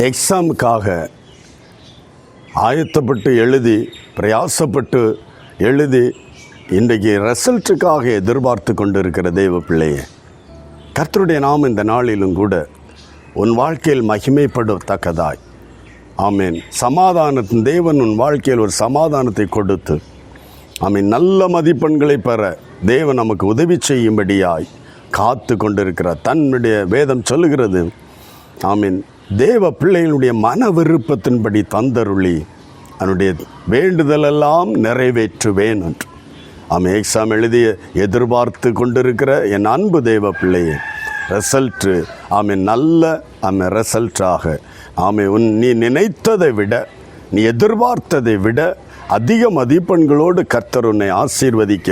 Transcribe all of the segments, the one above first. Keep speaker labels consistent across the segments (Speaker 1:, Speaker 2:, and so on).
Speaker 1: எக்ஸாமுக்காக ஆயத்தப்பட்டு எழுதி பிரயாசப்பட்டு எழுதி இன்றைக்கு ரிசல்ட்டுக்காக எதிர்பார்த்து கொண்டு இருக்கிற தெய்வ பிள்ளையே, கர்த்தருடைய நாமம் இந்த நாளிலும் கூட உன் வாழ்க்கையில் மகிமைப்படத்தக்கதாய், ஆமீன், சமாதானத்தின் தேவன் உன் வாழ்க்கையில் ஒரு சமாதானத்தை கொடுத்து, ஆமீன், நல்ல மதிப்பெண்களை பெற தேவன் நமக்கு உதவி செய்யும்படியாய் காத்து கொண்டிருக்கிறார். தன்னுடைய வேதம் சொல்லுகிறது, ஆமீன், தேவ பிள்ளைகளுடைய மன விருப்பத்தின்படி தந்தருளி அவனுடைய வேண்டுதலெல்லாம் நிறைவேற்றுவேன் என்று. ஆமாம், எக்ஸாம் எழுதிய எதிர்பார்த்து கொண்டிருக்கிற என் அன்பு தேவ பிள்ளையே, ரிசல்ட்டு ஆமாம் நல்ல ரிசல்ட்டாக நீ நினைத்ததை விட, நீ எதிர்பார்த்ததை விட அதிக மதிப்பெண்களோடு கர்த்தர் உன்னை ஆசீர்வதிக்க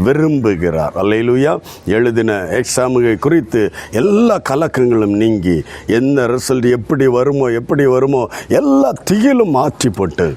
Speaker 1: விரும்புகிறார். அல்லேலூயா. எழுதின எக்ஸாமுகை குறித்து எல்லா கலக்கங்களும் நீங்கி என்ன ரிசல்ட் எப்படி வருமோ எல்லா திகிலும் மாற்றி போட்டு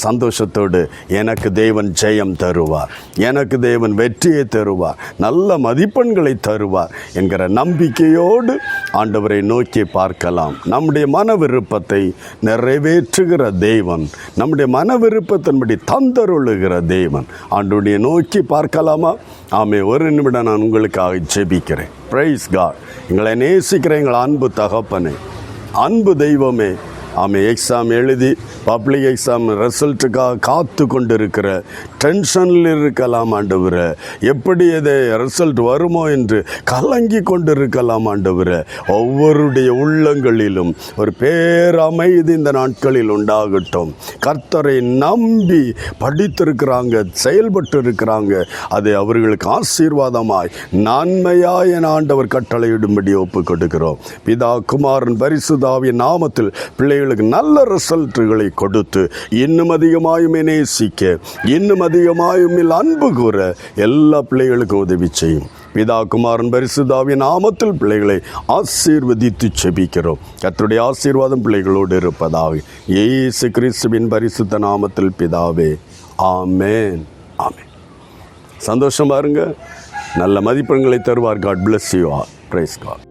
Speaker 1: சந்தோஷத்தோடு எனக்கு தேவன் ஜெயம் தருவார், எனக்கு தேவன் வெற்றியை தருவார், நல்ல மதிப்பெண்களை தருவார் என்கிற நம்பிக்கையோடு ஆண்டவரை நோக்கி பார்க்கலாம். நம்முடைய மன விருப்பத்தை நிறைவேற்றுகிற தேவன், நம்முடைய மன விருப்பத்தின்படி தந்தருளுகிற தேவன், ஆண்டவரை நோக்கி பார்க்கலாமா? ஆமே, ஒரு நிமிடம் நான் உங்களுக்காக ஜெபிக்கிறேன். Praise God. எங்களை நேசிக்கிற எங்கள் அன்பு தகப்பனே, அன்பு தெய்வமே, ஆமே, எக்ஸாம் எழுதி பப்ளிக் எக்ஸாம் ரிசல்ட்டுக்காக காத்து கொண்டு இருக்கிற டென்ஷனில் இருக்கலாம் ஆண்டவரே, எப்படி எதை ரிசல்ட் வருமோ என்று கலங்கி கொண்டு இருக்கலாம் ஆண்டவரே. ஒவ்வொருடைய உள்ளங்களிலும் ஒரு பேரமைதி இந்த நாட்களில் உண்டாகட்டும். கர்த்தரை நம்பி படித்திருக்கிறாங்க, செயல்பட்டு இருக்கிறாங்க, அது அவர்களுக்கு ஆசீர்வாதமாய் நன்மையாய் என் ஆண்டவர் கட்டளையிடும்படி ஒப்பு கொடுக்கிறோம். பிதா குமாரன் பரிசுத்தாவின் நாமத்தில் பிள்ளைகளுக்கு நல்ல ரிசல்ட்டுகளை கொடுத்து இன்னும் அதிகமாயும் நேசிக்க, இன்னும் அதிகமாயும் அன்பு கூற எல்லா பிள்ளைகளுக்கும் உதவி செய்யும். பிதா குமாரன் பரிசுத்தாவின் நாமத்தில் பிள்ளைகளை ஆசீர்வதித்து செபிக்கிறோம். கர்த்தருடைய ஆசீர்வாதம் பிள்ளைகளோடு இருப்பதாக இயேசு கிறிஸ்துவின் பரிசுத்த நாமத்தில் பிதாவே, ஆமென், ஆமென். சந்தோஷமா இருங்க, நல்ல மதிப்பெண்களை தருவார். God bless you all. Praise God.